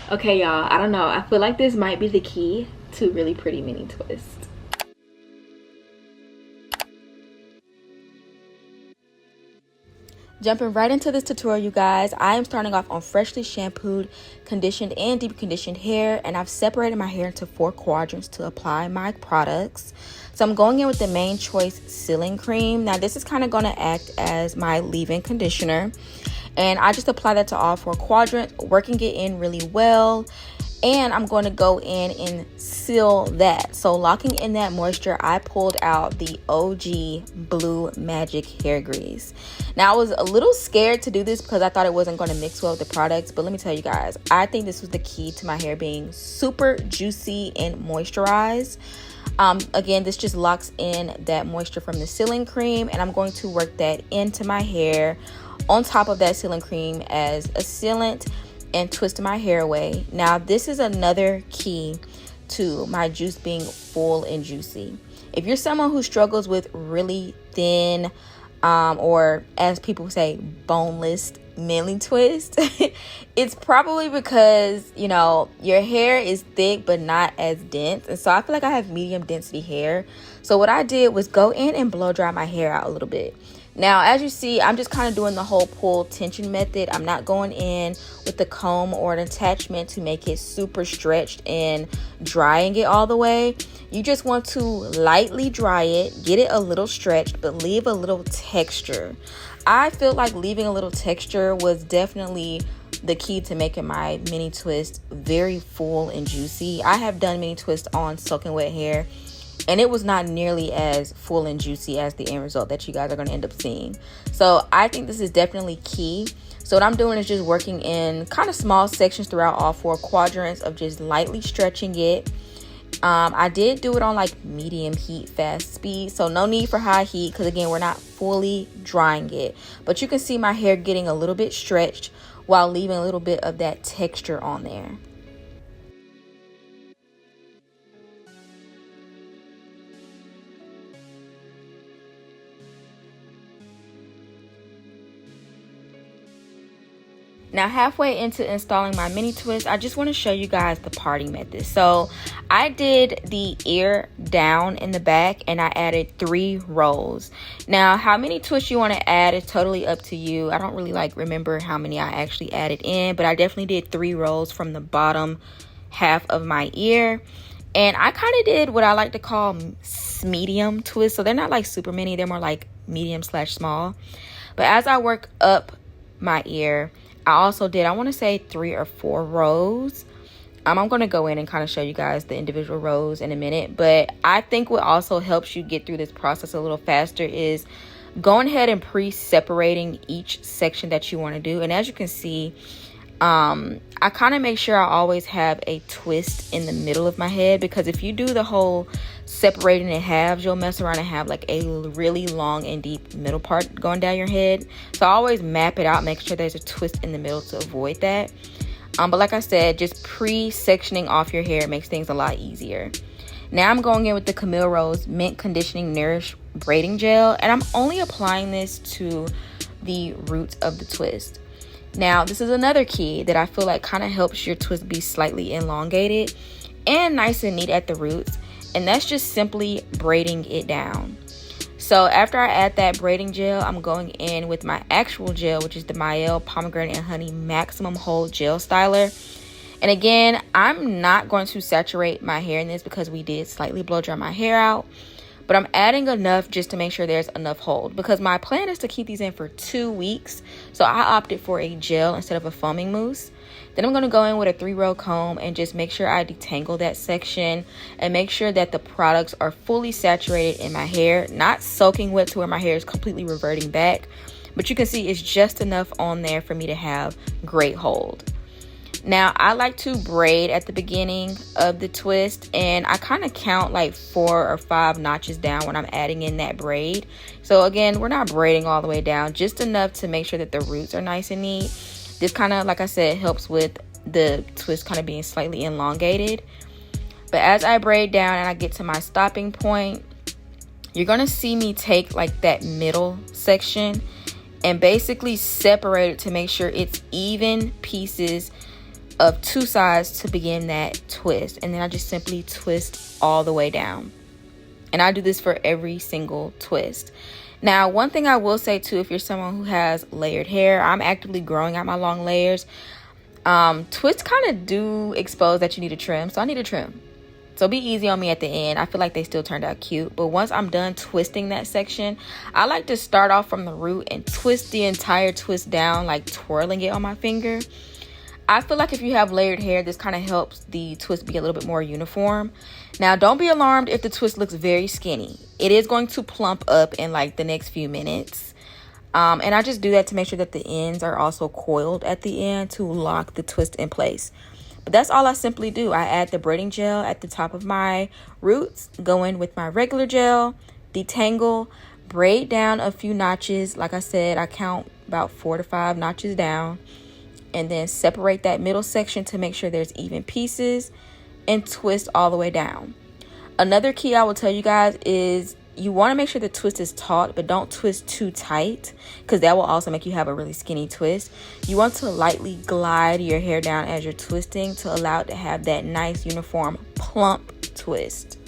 Okay, y'all, I don't know. I feel like this might be the key to really pretty mini twists. Jumping right into this tutorial, you guys, I am starting off on freshly shampooed, conditioned, and deep conditioned hair, and I've separated my hair into 4 quadrants to apply my products. So I'm going in with the Main Choice Sealing Cream. Now this is kind of going to act as my leave-in conditioner, and I just apply that to all 4 quadrants, working it in really well. And I'm going to go in and seal that. So locking in that moisture, I pulled out the OG Blue Magic Hair Grease. Now I was a little scared to do this because I thought it wasn't going to mix well with the products. But let me tell you guys, I think this was the key to my hair being super juicy and moisturized. Again, this just locks in that moisture from the sealing cream. And I'm going to work that into my hair on top of that sealing cream as a sealant and twist my hair away. Now this is another key to my juice being full and juicy. If you're someone who struggles with really thin or as people say, boneless mini twist, it's probably because, you know, your hair is thick but not as dense. And so I feel like I have medium density hair. So what I did was go in and blow dry my hair out a little bit. Now, as you see, I'm just kind of doing the whole pull tension method. I'm not going in with the comb or an attachment to make it super stretched and drying it all the way. You just want to lightly dry it, get it a little stretched, but leave a little texture. I feel like leaving a little texture was definitely the key to making my mini twist very full and juicy. I have done mini twists on soaking wet hair, and it was not nearly as full and juicy as the end result that you guys are going to end up seeing. So I think this is definitely key. So what I'm doing is just working in kind of small sections throughout all 4 quadrants of just lightly stretching it. I did do it on like medium heat, fast speed. So no need for high heat because again, we're not fully drying it. But you can see my hair getting a little bit stretched while leaving a little bit of that texture on there. Now halfway into installing my mini twist, I just want to show you guys the parting method. So I did the ear down in the back and I added 3 rows. Now how many twists you want to add is totally up to you. I don't really remember how many I actually added in, but I definitely did 3 rows from the bottom half of my ear. And I kind of did what I like to call medium twists. So they're not like super mini, they're more like medium/small. But as I work up my ear, I also did, I want to say 3 or 4 rows. I'm going to go in and kind of show you guys the individual rows in a minute. But I think what also helps you get through this process a little faster is going ahead and pre-separating each section that you want to do. And as you can see, I kind of make sure I always have a twist in the middle of my head, because if you do the whole separating in halves, you'll mess around and have like a really long and deep middle part going down your head. So I always map it out, make sure there's a twist in the middle to avoid that. But like I said, just pre-sectioning off your hair makes things a lot easier. Now I'm going in with the Camille Rose Mint Conditioning Nourish Braiding Gel, and I'm only applying this to the roots of the twist. Now, this is another key that I feel like kind of helps your twist be slightly elongated and nice and neat at the roots. And that's just simply braiding it down. So after I add that braiding gel, I'm going in with my actual gel, which is the Mael Pomegranate and Honey Maximum Hold Gel Styler. And again, I'm not going to saturate my hair in this because we did slightly blow dry my hair out. But I'm adding enough just to make sure there's enough hold, because my plan is to keep these in for 2 weeks. So I opted for a gel instead of a foaming mousse. Then I'm going to go in with a 3-row comb and just make sure I detangle that section and make sure that the products are fully saturated in my hair, not soaking wet to where my hair is completely reverting back. But you can see it's just enough on there for me to have great hold. Now, I like to braid at the beginning of the twist, and I kind of count like 4 or 5 notches down when I'm adding in that braid. So again, we're not braiding all the way down, just enough to make sure that the roots are nice and neat. This kind of, like I said, helps with the twist kind of being slightly elongated. But as I braid down and I get to my stopping point, you're going to see me take like that middle section and basically separate it to make sure it's even pieces of 2 sides to begin that twist, and then I just simply twist all the way down. And I do this for every single twist. Now, one thing I will say too, if you're someone who has layered hair, I'm actively growing out my long layers. Twists kind of do expose that you need a trim, so I need a trim. So be easy on me at the end. I feel like they still turned out cute, but once I'm done twisting that section, I like to start off from the root and twist the entire twist down, like twirling it on my finger. I feel like if you have layered hair, this kind of helps the twist be a little bit more uniform. Now, don't be alarmed if the twist looks very skinny. It is going to plump up in like the next few minutes. And I just do that to make sure that the ends are also coiled at the end to lock the twist in place. But that's all I simply do. I add the braiding gel at the top of my roots, go in with my regular gel, detangle, braid down a few notches. Like I said, I count about 4 to 5 notches down. And then separate that middle section to make sure there's even pieces and twist all the way down. Another key I will tell you guys is you want to make sure the twist is taut, but don't twist too tight because that will also make you have a really skinny twist. You want to lightly glide your hair down as you're twisting to allow it to have that nice uniform plump twist.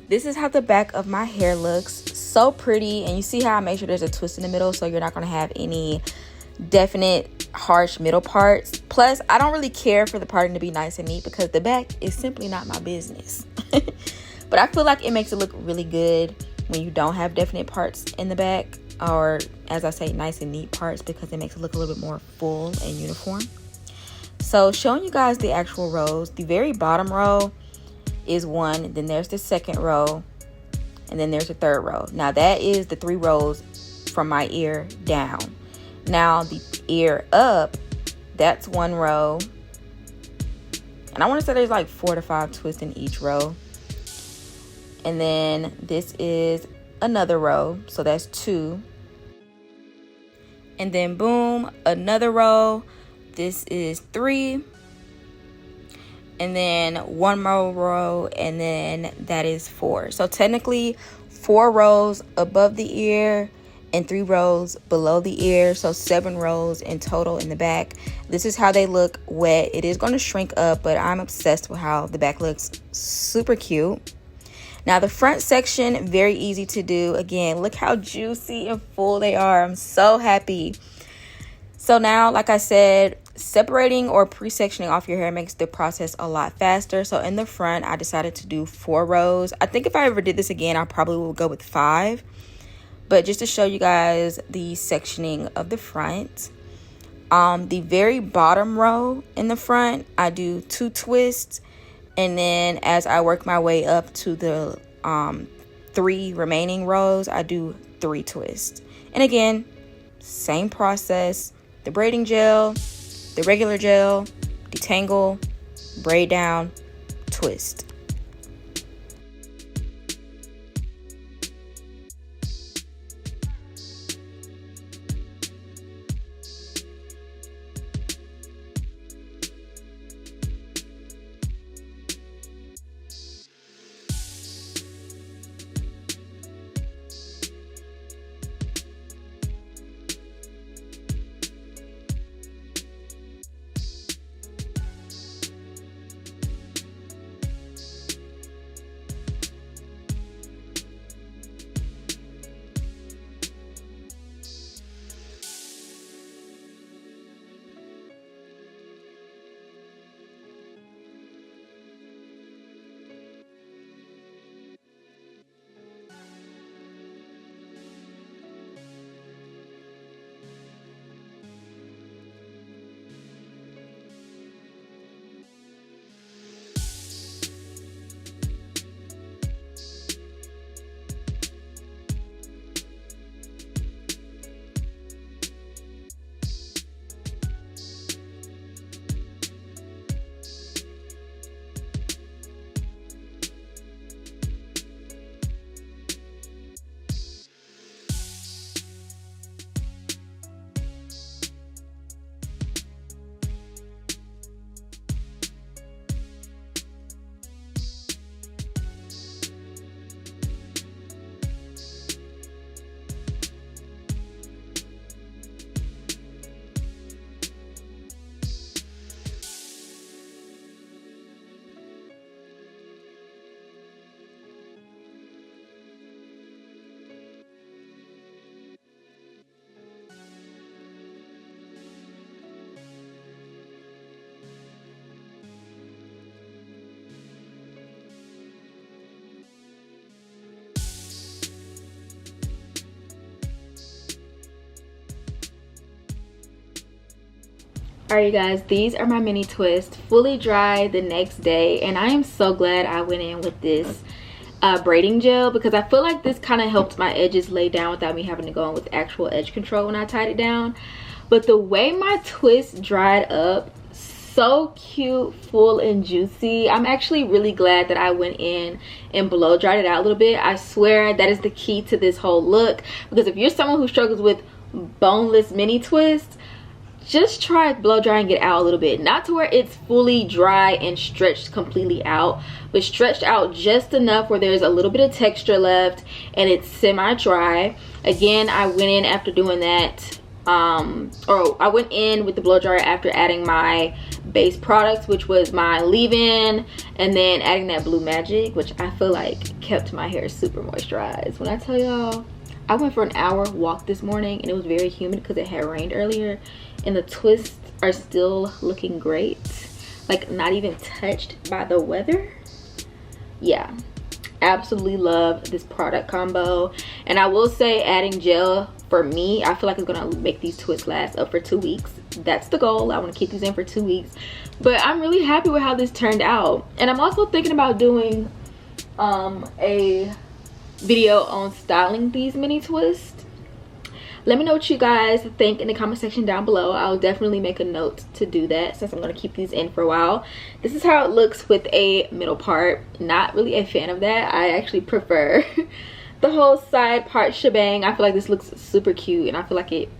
This is how the back of my hair looks. So pretty. And you see how I make sure there's a twist in the middle so you're not going to have any definite harsh middle parts. Plus, I don't really care for the parting to be nice and neat because the back is simply not my business. But I feel like it makes it look really good when you don't have definite parts in the back, or as I say, nice and neat parts, because it makes it look a little bit more full and uniform. So showing you guys the actual rows, the very bottom row is 1, then there's the second row, and then there's the third row. Now that is the 3 rows from my ear down. Now the ear up, that's 1 row, and I want to say there's like 4 to 5 twists in each row. And then this is another row, so that's 2. And then boom, another row. This is 3. And then 1 more row, and then that is 4. So technically 4 rows above the ear and 3 rows below the ear, so 7 rows in total in the back. This is how they look wet. It is going to shrink up, but I'm obsessed with how the back looks. Super cute. Now the front section, very easy to do. Again, look how juicy and full they are. I'm so happy. So now, like I said, separating or pre-sectioning off your hair makes the process a lot faster. So in the front, I decided to do 4 rows. I think if I ever did this again, I probably will go with 5. But just to show you guys the sectioning of the front, the very bottom row in the front, I do 2 twists. And then as I work my way up to the 3 remaining rows, I do 3 twists. And again, same process. The braiding gel, the regular gel, detangle, braid down, twist. Alright, you guys, these are my mini twists, fully dry the next day, and I am so glad I went in with this braiding gel, because I feel like this kind of helped my edges lay down without me having to go in with actual edge control when I tied it down. But the way my twist dried up, so cute, full and juicy. I'm actually really glad that I went in and blow dried it out a little bit. I swear that is the key to this whole look, because if you're someone who struggles with boneless mini twists, just try blow dry and get out a little bit. Not to where it's fully dry and stretched completely out, but stretched out just enough where there's a little bit of texture left and it's semi-dry. Again, I went in after doing that, or I went in with the blow dryer after adding my base products, which was my leave-in, and then adding that Blue Magic, which I feel like kept my hair super moisturized. When I tell y'all, I went for an hour walk this morning and it was very humid because it had rained earlier, and the twists are still looking great, like not even touched by the weather. Yeah, absolutely love this product combo. And I will say, adding gel for me, I feel like it's gonna make these twists last up for 2 weeks. That's the goal. I want to keep these in for 2 weeks, but I'm really happy with how this turned out. And I'm also thinking about doing a video on styling these mini twists. Let me know what you guys think in the comment section down below. I'll definitely make a note to do that, since I'm going to keep these in for a while. This is how it looks with a middle part. Not really a fan of that. I actually prefer the whole side part shebang. I feel like this looks super cute and I feel like it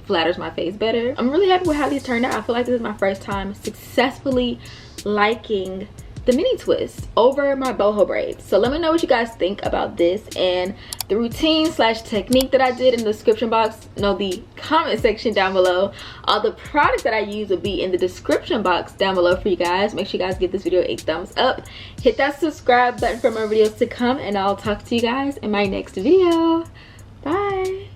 flatters my face better. I'm really happy with how these turned out. I feel like this is my first time successfully liking the mini twist over my boho braids. So let me know what you guys think about this and the routine slash technique that I did in the description box. No, the comment section down below. All the products that I use will be in the description box down below for you guys. Make sure you guys give this video a thumbs up, hit that subscribe button for more videos to come, and I'll talk to you guys in my next video. Bye.